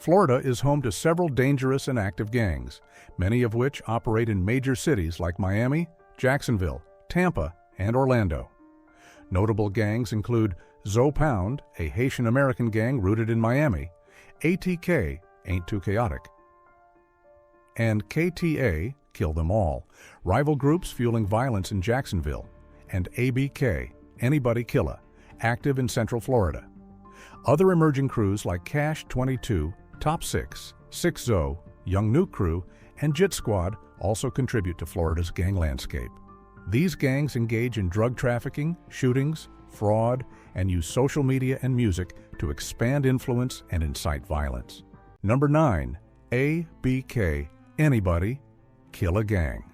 Florida is home to several dangerous and active gangs, many of which operate in major cities like Miami, Jacksonville, Tampa, and Orlando. Notable gangs include Zopound, a Haitian-American gang rooted in Miami, ATK, Ain't Too Chaotic, and KTA, Kill Them All, rival groups fueling violence in Jacksonville, and ABK, Anybody Killa, active in Central Florida. Other emerging crews like Cash 22, Top 6, 6zo, Young Nuke Crew, and Jit Squad also contribute to Florida's gang landscape. These gangs engage in drug trafficking, shootings, fraud, and use social media and music to expand influence and incite violence. Number 9. ABK, Anybody Killa Gang.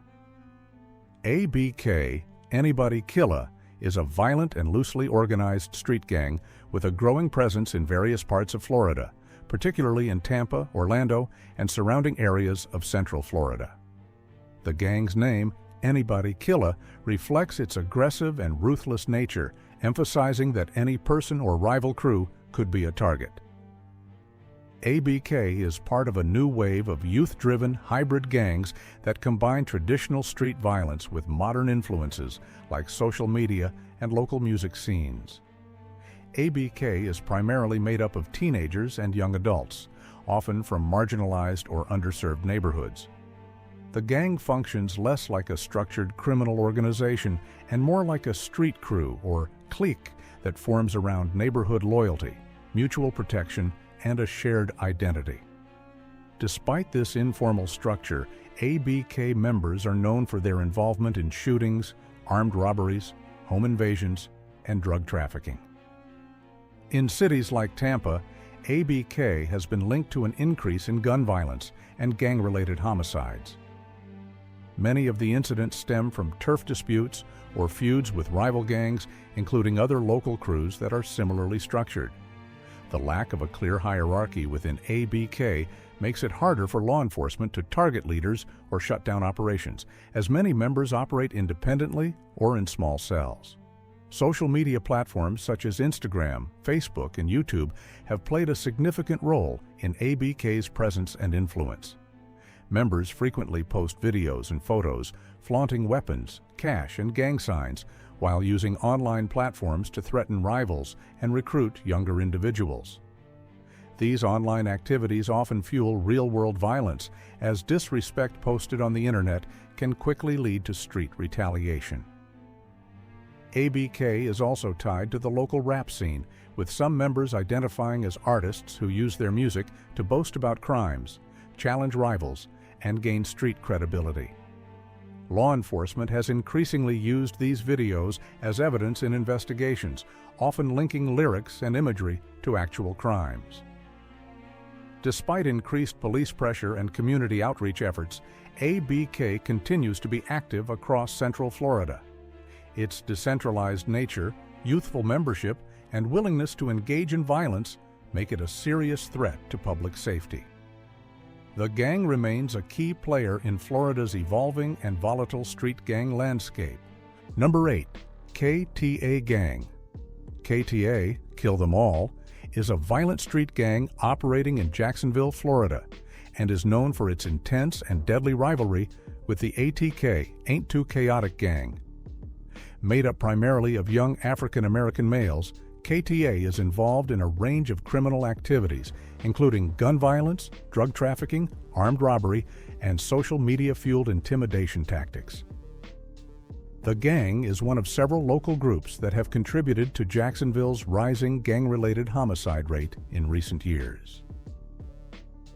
ABK, Anybody Killa, is a violent and loosely organized street gang with a growing presence in various parts of Florida, particularly in Tampa, Orlando, and surrounding areas of Central Florida. The gang's name, Anybody Killa, reflects its aggressive and ruthless nature, emphasizing that any person or rival crew could be a target. ABK is part of a new wave of youth-driven hybrid gangs that combine traditional street violence with modern influences like social media and local music scenes. ABK is primarily made up of teenagers and young adults, often from marginalized or underserved neighborhoods. The gang functions less like a structured criminal organization and more like a street crew or clique that forms around neighborhood loyalty, mutual protection, and a shared identity. Despite this informal structure, ABK members are known for their involvement in shootings, armed robberies, home invasions, and drug trafficking. In cities like Tampa, ABK has been linked to an increase in gun violence and gang-related homicides. Many of the incidents stem from turf disputes or feuds with rival gangs, including other local crews that are similarly structured. The lack of a clear hierarchy within ABK makes it harder for law enforcement to target leaders or shut down operations, as many members operate independently or in small cells. Social media platforms such as Instagram, Facebook, and YouTube have played a significant role in ABK's presence and influence. Members frequently post videos and photos flaunting weapons, cash, and gang signs, while using online platforms to threaten rivals and recruit younger individuals. These online activities often fuel real-world violence, as disrespect posted on the internet can quickly lead to street retaliation. ABK is also tied to the local rap scene, with some members identifying as artists who use their music to boast about crimes, challenge rivals, and gain street credibility. Law enforcement has increasingly used these videos as evidence in investigations, often linking lyrics and imagery to actual crimes. Despite increased police pressure and community outreach efforts, ABK continues to be active across Central Florida. Its decentralized nature, youthful membership, and willingness to engage in violence make it a serious threat to public safety. The gang remains a key player in Florida's evolving and volatile street gang landscape. Number 8. KTA Gang. KTA, Kill Them All, is a violent street gang operating in Jacksonville, Florida, and is known for its intense and deadly rivalry with the ATK, Ain't Too Chaotic gang. Made up primarily of young African-American males, KTA is involved in a range of criminal activities, including gun violence, drug trafficking, armed robbery, and social media-fueled intimidation tactics. The gang is one of several local groups that have contributed to Jacksonville's rising gang-related homicide rate in recent years.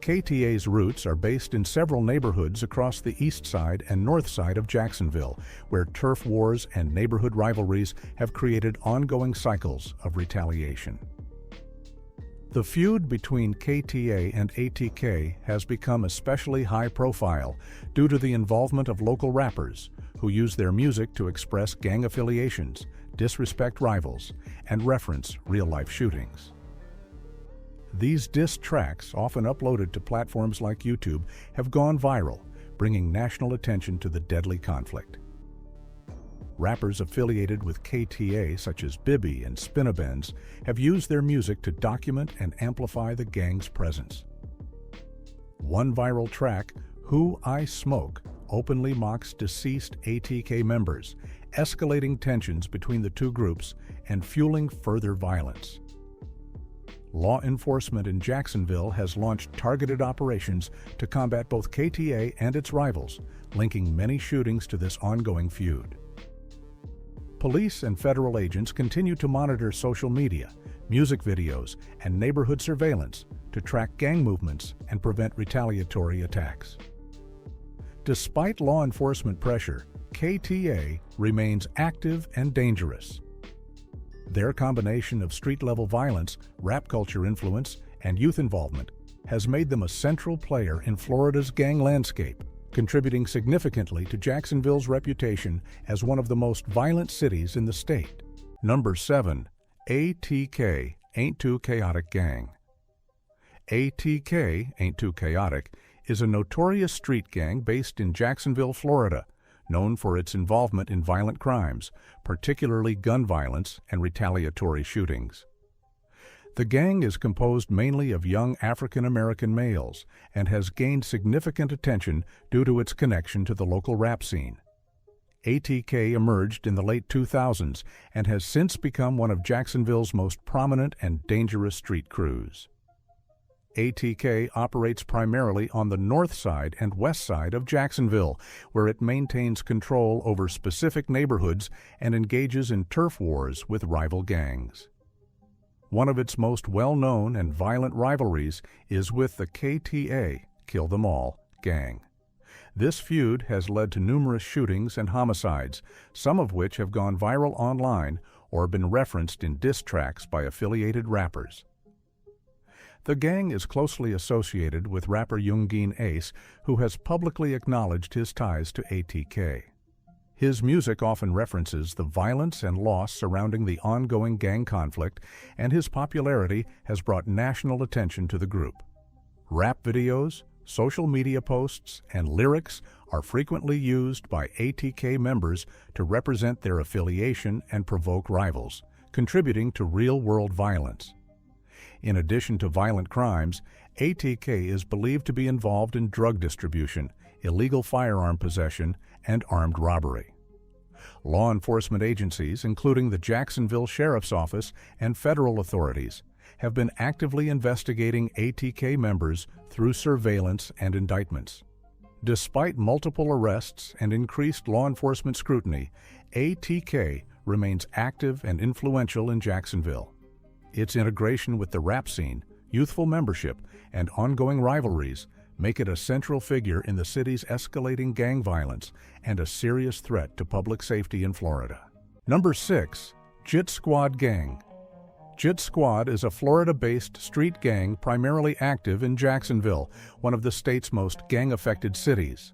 KTA's roots are based in several neighborhoods across the east side and north side of Jacksonville, where turf wars and neighborhood rivalries have created ongoing cycles of retaliation. The feud between KTA and ATK has become especially high-profile due to the involvement of local rappers who use their music to express gang affiliations, disrespect rivals, and reference real-life shootings. These diss tracks, often uploaded to platforms like YouTube, have gone viral, bringing national attention to the deadly conflict. Rappers affiliated with KTA, such as Bibby and Spinabenz, have used their music to document and amplify the gang's presence. One viral track, "Who I Smoke," openly mocks deceased ATK members, escalating tensions between the two groups and fueling further violence. Law enforcement in Jacksonville has launched targeted operations to combat both KTA and its rivals, linking many shootings to this ongoing feud. Police and federal agents continue to monitor social media, music videos, and neighborhood surveillance to track gang movements and prevent retaliatory attacks. Despite law enforcement pressure, KTA remains active and dangerous. Their combination of street-level violence, rap culture influence, and youth involvement has made them a central player in Florida's gang landscape, contributing significantly to Jacksonville's reputation as one of the most violent cities in the state. Number 7. ATK Ain't Too Chaotic Gang. ATK Ain't Too Chaotic is a notorious street gang based in Jacksonville, Florida, known for its involvement in violent crimes, particularly gun violence and retaliatory shootings. The gang is composed mainly of young African-American males and has gained significant attention due to its connection to the local rap scene. ATK emerged in the late 2000s and has since become one of Jacksonville's most prominent and dangerous street crews. ATK operates primarily on the north side and west side of Jacksonville, where it maintains control over specific neighborhoods and engages in turf wars with rival gangs. One of its most well-known and violent rivalries is with the KTA, Kill Them All, gang. This feud has led to numerous shootings and homicides, some of which have gone viral online or been referenced in diss tracks by affiliated rappers. The gang is closely associated with rapper Youngeen Ace, who has publicly acknowledged his ties to ATK. His music often references the violence and loss surrounding the ongoing gang conflict, and his popularity has brought national attention to the group. Rap videos, social media posts, and lyrics are frequently used by ATK members to represent their affiliation and provoke rivals, contributing to real-world violence. In addition to violent crimes, ATK is believed to be involved in drug distribution, illegal firearm possession, and armed robbery. Law enforcement agencies, including the Jacksonville Sheriff's Office and federal authorities, have been actively investigating ATK members through surveillance and indictments. Despite multiple arrests and increased law enforcement scrutiny, ATK remains active and influential in Jacksonville. Its integration with the rap scene, youthful membership, and ongoing rivalries make it a central figure in the city's escalating gang violence and a serious threat to public safety in Florida. Number 6. Jit Squad Gang. Jit Squad is a Florida-based street gang primarily active in Jacksonville, one of the state's most gang-affected cities.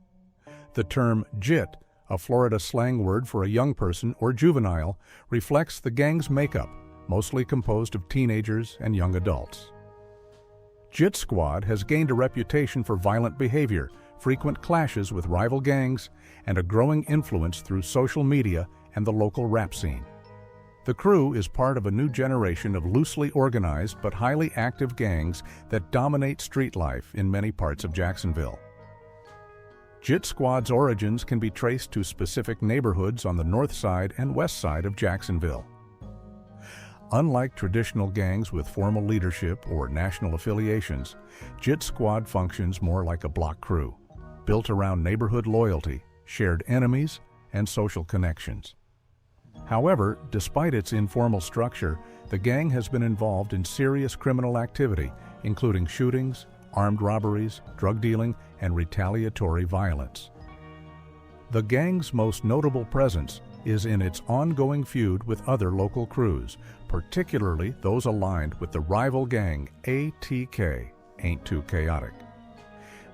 The term Jit, a Florida slang word for a young person or juvenile, reflects the gang's makeup, mostly composed of teenagers and young adults. Jit Squad has gained a reputation for violent behavior, frequent clashes with rival gangs, and a growing influence through social media and the local rap scene. The crew is part of a new generation of loosely organized but highly active gangs that dominate street life in many parts of Jacksonville. Jit Squad's origins can be traced to specific neighborhoods on the north side and west side of Jacksonville. Unlike traditional gangs with formal leadership or national affiliations, Jit Squad functions more like a block crew, built around neighborhood loyalty, shared enemies, and social connections. However, despite its informal structure, the gang has been involved in serious criminal activity, including shootings, armed robberies, drug dealing, and retaliatory violence. The gang's most notable presence is in its ongoing feud with other local crews, particularly those aligned with the rival gang ATK, Ain't Too Chaotic.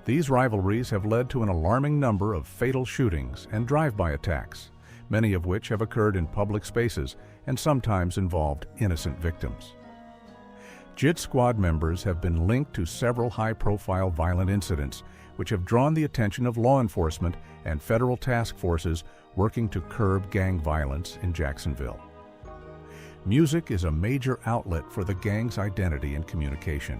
These rivalries have led to an alarming number of fatal shootings and drive-by attacks, many of which have occurred in public spaces and sometimes involved innocent victims. Jit Squad members have been linked to several high-profile violent incidents, which have drawn the attention of law enforcement and federal task forces working to curb gang violence in Jacksonville. Music is a major outlet for the gang's identity and communication.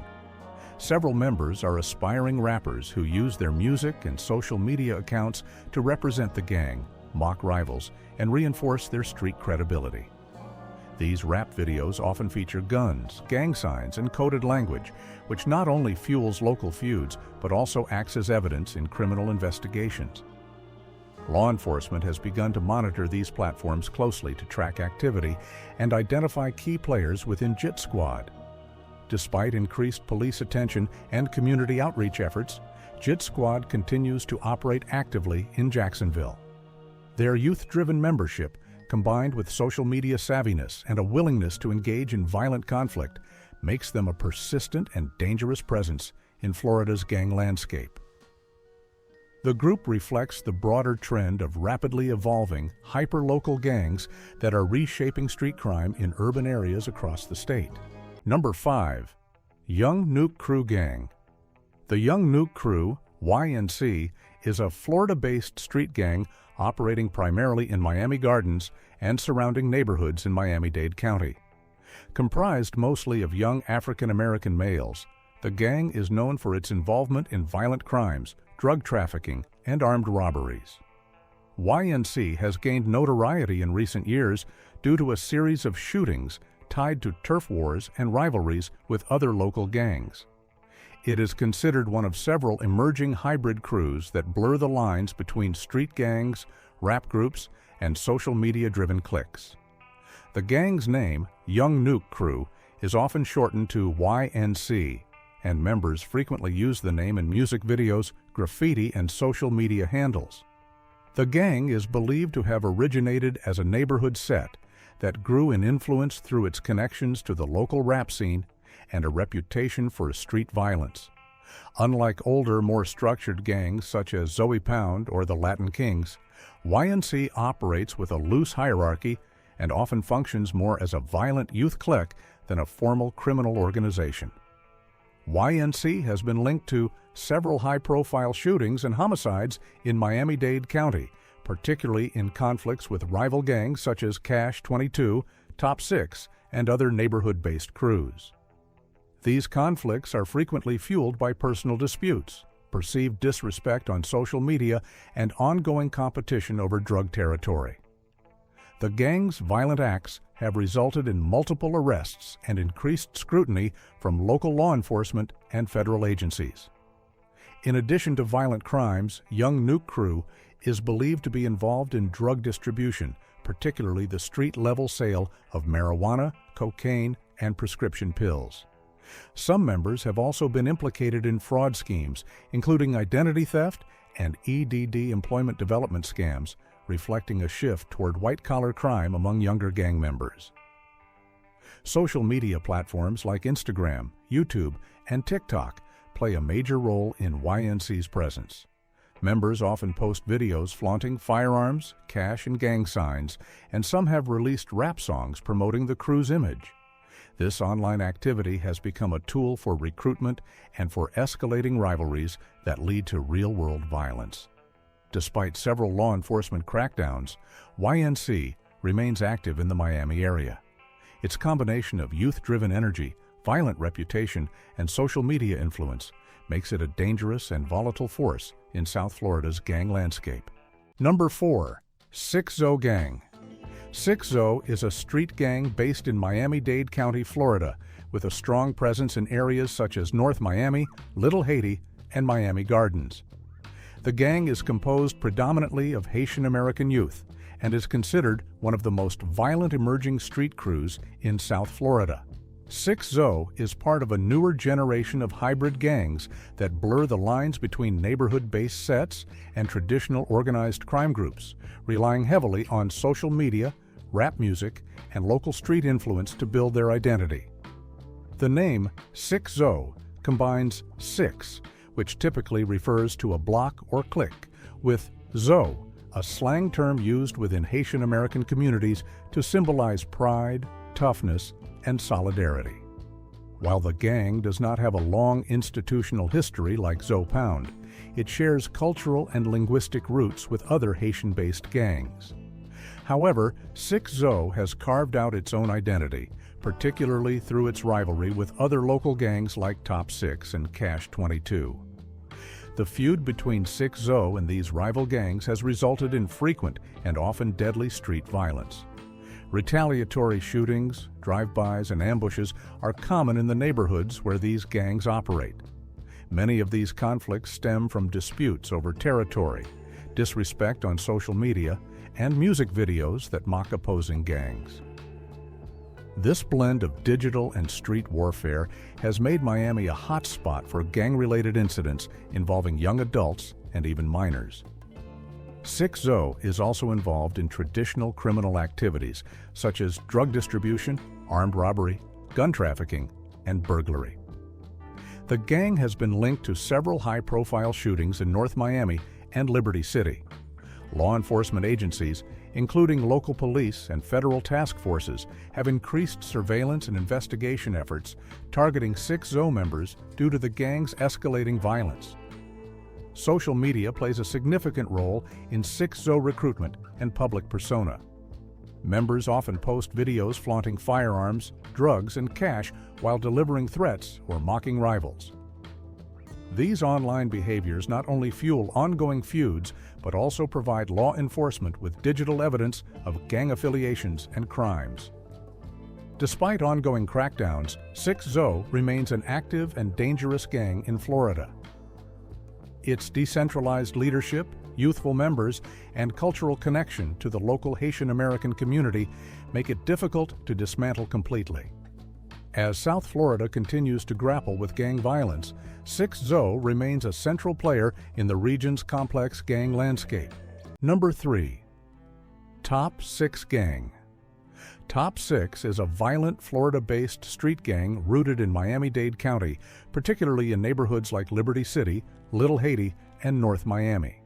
Several members are aspiring rappers who use their music and social media accounts to represent the gang, mock rivals, and reinforce their street credibility. These rap videos often feature guns, gang signs, and coded language, which not only fuels local feuds, but also acts as evidence in criminal investigations. Law enforcement has begun to monitor these platforms closely to track activity and identify key players within Jit Squad. Despite increased police attention and community outreach efforts, Jit Squad continues to operate actively in Jacksonville. Their youth-driven membership, combined with social media savviness and a willingness to engage in violent conflict, makes them a persistent and dangerous presence in Florida's gang landscape. The group reflects the broader trend of rapidly evolving, hyper-local gangs that are reshaping street crime in urban areas across the state. Number 5. Young Nuke Crew Gang. The Young Nuke Crew, YNC, is a Florida-based street gang operating primarily in Miami Gardens and surrounding neighborhoods in Miami-Dade County. Comprised mostly of young African-American males, the gang is known for its involvement in violent crimes, drug trafficking, and armed robberies. YNC has gained notoriety in recent years due to a series of shootings tied to turf wars and rivalries with other local gangs. It is considered one of several emerging hybrid crews that blur the lines between street gangs, rap groups, and social media-driven cliques. The gang's name, Young Nuke Crew, is often shortened to YNC, and members frequently use the name in music videos, graffiti, and social media handles. The gang is believed to have originated as a neighborhood set that grew in influence through its connections to the local rap scene and a reputation for street violence. Unlike older, more structured gangs such as Zopound or the Latin Kings, YNC operates with a loose hierarchy and often functions more as a violent youth clique than a formal criminal organization. YNC has been linked to several high-profile shootings and homicides in Miami-Dade County, particularly in conflicts with rival gangs such as Cash 22, Top 6, and other neighborhood-based crews. These conflicts are frequently fueled by personal disputes, perceived disrespect on social media, and ongoing competition over drug territory. The gang's violent acts have resulted in multiple arrests and increased scrutiny from local law enforcement and federal agencies. In addition to violent crimes, Young Nuke Crew is believed to be involved in drug distribution, particularly the street-level sale of marijuana, cocaine, and prescription pills. Some members have also been implicated in fraud schemes, including identity theft and EDD employment development scams, reflecting a shift toward white-collar crime among younger gang members. Social media platforms like Instagram, YouTube, and TikTok play a major role in YNC's presence. Members often post videos flaunting firearms, cash, and gang signs, and some have released rap songs promoting the crew's image. This online activity has become a tool for recruitment and for escalating rivalries that lead to real-world violence. Despite several law enforcement crackdowns, YNC remains active in the Miami area. Its combination of youth-driven energy, violent reputation, and social media influence makes it a dangerous and volatile force in South Florida's gang landscape. Number 4. 6-Zo Gang. 6-Zo is a street gang based in Miami-Dade County, Florida, with a strong presence in areas such as North Miami, Little Haiti, and Miami Gardens. The gang is composed predominantly of Haitian American youth and is considered one of the most violent emerging street crews in South Florida. 6-Zo is part of a newer generation of hybrid gangs that blur the lines between neighborhood-based sets and traditional organized crime groups, relying heavily on social media, rap music, and local street influence to build their identity. The name 6-Zo combines 6, which typically refers to a block or clique, with Zo, a slang term used within Haitian American communities to symbolize pride, toughness, and solidarity. While the gang does not have a long institutional history like Zopound, it shares cultural and linguistic roots with other Haitian-based gangs. However, 6-Zo has carved out its own identity, particularly through its rivalry with other local gangs like Top 6 and Cash 22. The feud between 6zo and these rival gangs has resulted in frequent and often deadly street violence. Retaliatory shootings, drive-bys, and ambushes are common in the neighborhoods where these gangs operate. Many of these conflicts stem from disputes over territory, disrespect on social media, and music videos that mock opposing gangs. This blend of digital and street warfare has made Miami a hotspot for gang-related incidents involving young adults and even minors. 6zo is also involved in traditional criminal activities such as drug distribution, armed robbery, gun trafficking, and burglary. The gang has been linked to several high-profile shootings in North Miami and Liberty City. Law enforcement agencies, including local police and federal task forces, have increased surveillance and investigation efforts targeting 6zo members due to the gang's escalating violence. Social media plays a significant role in 6zo recruitment and public persona. Members often post videos flaunting firearms, drugs, and cash while delivering threats or mocking rivals. These online behaviors not only fuel ongoing feuds, but also provide law enforcement with digital evidence of gang affiliations and crimes. Despite ongoing crackdowns, 6zo remains an active and dangerous gang in Florida. Its decentralized leadership, youthful members, and cultural connection to the local Haitian American community make it difficult to dismantle completely. As South Florida continues to grapple with gang violence, 6zo remains a central player in the region's complex gang landscape. Number 3. Top 6 Gang. Top 6 is a violent Florida-based street gang rooted in Miami-Dade County, particularly in neighborhoods like Liberty City, Little Haiti, and North Miami.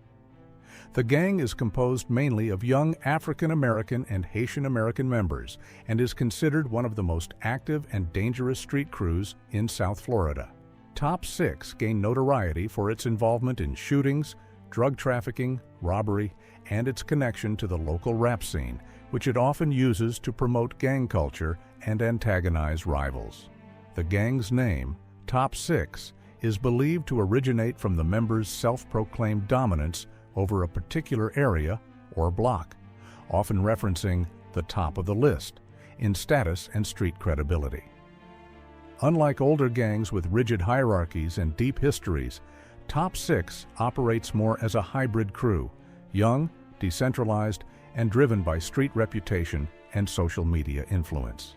The gang is composed mainly of young African American and Haitian American members and is considered one of the most active and dangerous street crews in South Florida. Top 6 gained notoriety for its involvement in shootings, drug trafficking, robbery, and its connection to the local rap scene, which it often uses to promote gang culture and antagonize rivals. The gang's name, Top 6, is believed to originate from the members' self-proclaimed dominance over a particular area or block, often referencing the top of the list in status and street credibility. Unlike older gangs with rigid hierarchies and deep histories, Top 6 operates more as a hybrid crew, young, decentralized, and driven by street reputation and social media influence.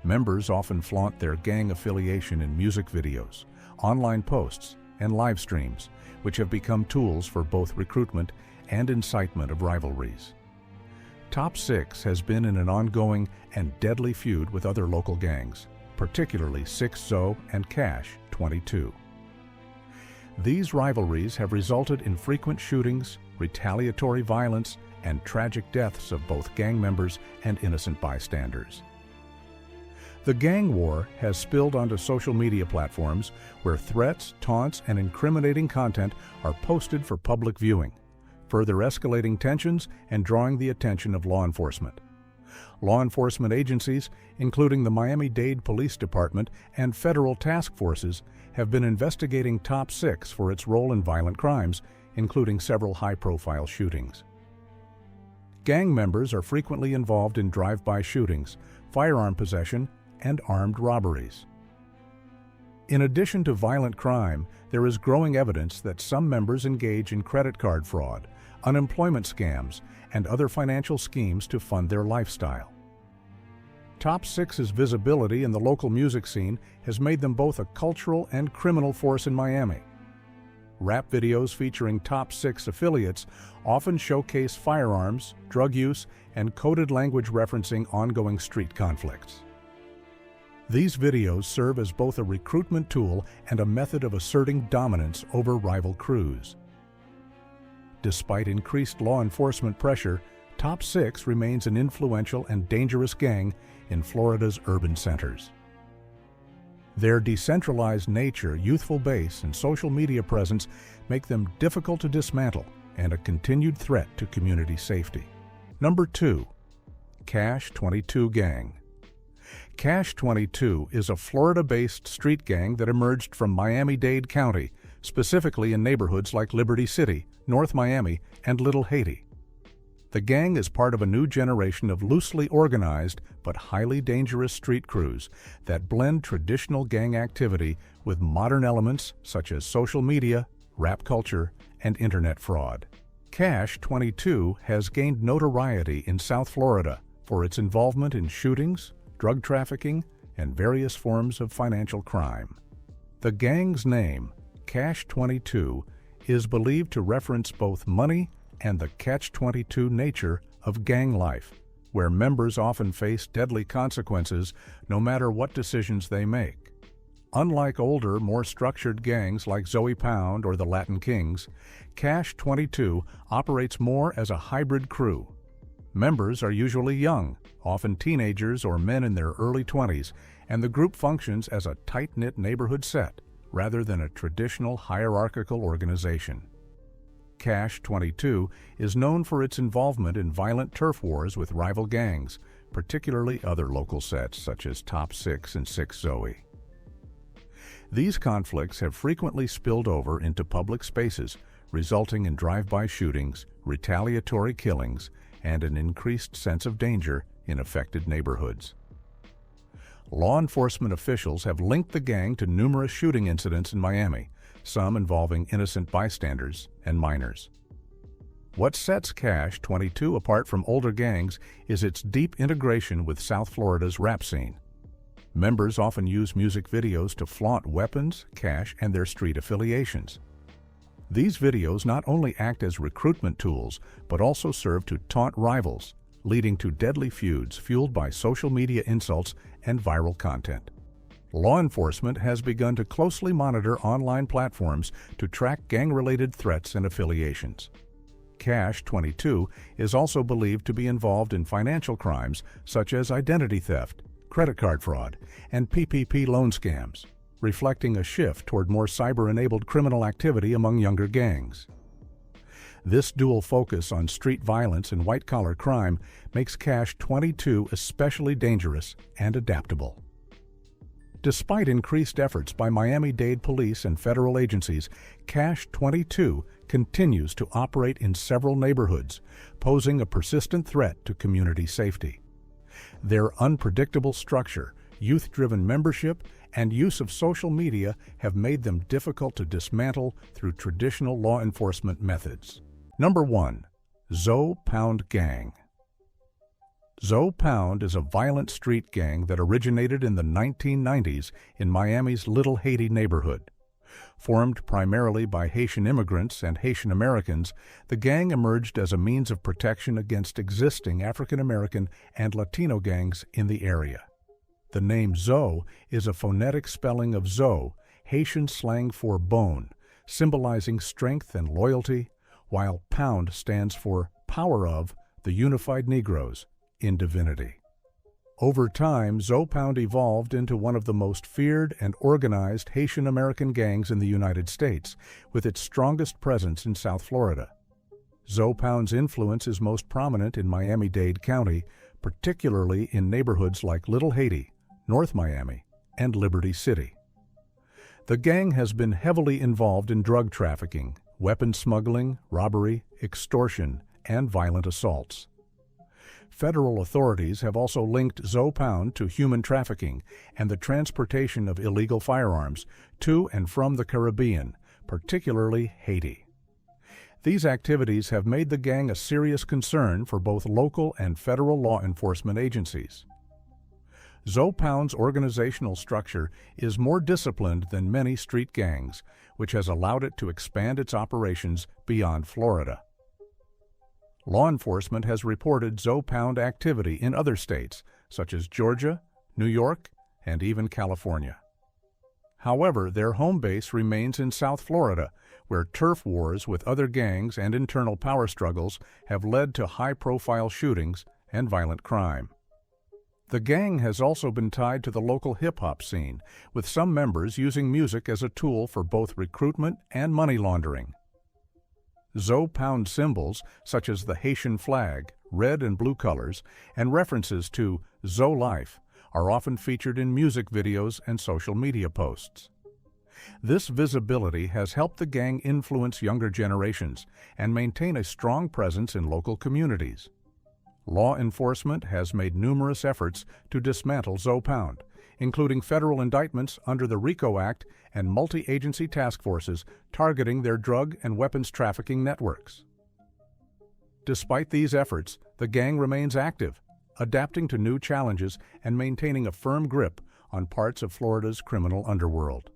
Members often flaunt their gang affiliation in music videos, online posts, and live streams, which have become tools for both recruitment and incitement of rivalries. Top 6 has been in an ongoing and deadly feud with other local gangs, particularly 6zo and Cash 22. These rivalries have resulted in frequent shootings, retaliatory violence, and tragic deaths of both gang members and innocent bystanders. The gang war has spilled onto social media platforms where threats, taunts, and incriminating content are posted for public viewing, further escalating tensions and drawing the attention of law enforcement. Law enforcement agencies, including the Miami-Dade Police Department and federal task forces, have been investigating Top 6 for its role in violent crimes, including several high-profile shootings. Gang members are frequently involved in drive-by shootings, firearm possession, and armed robberies. In addition to violent crime, there is growing evidence that some members engage in credit card fraud, unemployment scams, and other financial schemes to fund their lifestyle. Top 6's visibility in the local music scene has made them both a cultural and criminal force in Miami. Rap videos featuring Top 6 affiliates often showcase firearms, drug use, and coded language referencing ongoing street conflicts. These videos serve as both a recruitment tool and a method of asserting dominance over rival crews. Despite increased law enforcement pressure, Top 6 remains an influential and dangerous gang in Florida's urban centers. Their decentralized nature, youthful base, and social media presence make them difficult to dismantle and a continued threat to community safety. Number 2. Cash 22 Gang. Cash 22 is a Florida-based street gang that emerged from Miami-Dade County, specifically in neighborhoods like Liberty City, North Miami, and Little Haiti. The gang is part of a new generation of loosely organized but highly dangerous street crews that blend traditional gang activity with modern elements such as social media, rap culture, and internet fraud. Cash 22 has gained notoriety in South Florida for its involvement in shootings, drug trafficking, and various forms of financial crime. The gang's name, Cash 22, is believed to reference both money and the Catch-22 nature of gang life, where members often face deadly consequences no matter what decisions they make. Unlike older, more structured gangs like Zopound or the Latin Kings, Cash 22 operates more as a hybrid crew. Members are usually young, often teenagers or men in their early 20s, and the group functions as a tight-knit neighborhood set rather than a traditional hierarchical organization. Cash 22 is known for its involvement in violent turf wars with rival gangs, particularly other local sets such as Top 6 and 6 Zoe. These conflicts have frequently spilled over into public spaces, resulting in drive-by shootings, retaliatory killings, and an increased sense of danger in affected neighborhoods. Law enforcement officials have linked the gang to numerous shooting incidents in Miami, some involving innocent bystanders and minors. What sets Cash 22 apart from older gangs is its deep integration with South Florida's rap scene. Members often use music videos to flaunt weapons, cash, and their street affiliations. These videos not only act as recruitment tools, but also serve to taunt rivals, leading to deadly feuds fueled by social media insults and viral content. Law enforcement has begun to closely monitor online platforms to track gang-related threats and affiliations. Cash 22 is also believed to be involved in financial crimes such as identity theft, credit card fraud, and PPP loan scams, reflecting a shift toward more cyber-enabled criminal activity among younger gangs. This dual focus on street violence and white-collar crime makes Cash 22 especially dangerous and adaptable. Despite increased efforts by Miami-Dade police and federal agencies, Cash 22 continues to operate in several neighborhoods, posing a persistent threat to community safety. Their unpredictable structure, youth-driven membership, and use of social media have made them difficult to dismantle through traditional law enforcement methods. Number 1. Zopound Gang. Zopound is a violent street gang that originated in the 1990s in Miami's Little Haiti neighborhood. Formed primarily by Haitian immigrants and Haitian Americans, the gang emerged as a means of protection against existing African American and Latino gangs in the area. The name Zo is a phonetic spelling of Zo, Haitian slang for bone, symbolizing strength and loyalty, while Pound stands for power of the unified Negroes in divinity. Over time, Zopound evolved into one of the most feared and organized Haitian American gangs in the United States, with its strongest presence in South Florida. Zopound's influence is most prominent in Miami-Dade County, particularly in neighborhoods like Little Haiti, North Miami, and Liberty City. The gang has been heavily involved in drug trafficking, weapons smuggling, robbery, extortion, and violent assaults. Federal authorities have also linked Zopound to human trafficking and the transportation of illegal firearms to and from the Caribbean, particularly Haiti. These activities have made the gang a serious concern for both local and federal law enforcement agencies. Zopound's organizational structure is more disciplined than many street gangs, which has allowed it to expand its operations beyond Florida. Law enforcement has reported Zopound activity in other states, such as Georgia, New York, and even California. However, their home base remains in South Florida, where turf wars with other gangs and internal power struggles have led to high-profile shootings and violent crime. The gang has also been tied to the local hip-hop scene, with some members using music as a tool for both recruitment and money laundering. Zopound symbols, such as the Haitian flag, red and blue colors, and references to Zo Life, are often featured in music videos and social media posts. This visibility has helped the gang influence younger generations and maintain a strong presence in local communities. Law enforcement has made numerous efforts to dismantle Zopound, including federal indictments under the RICO Act and multi-agency task forces targeting their drug and weapons trafficking networks. Despite these efforts, the gang remains active, adapting to new challenges and maintaining a firm grip on parts of Florida's criminal underworld.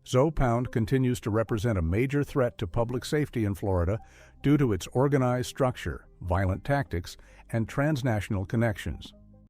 Zopound continues to represent a major threat to public safety in Florida due to its organized structure, violent tactics, and transnational connections.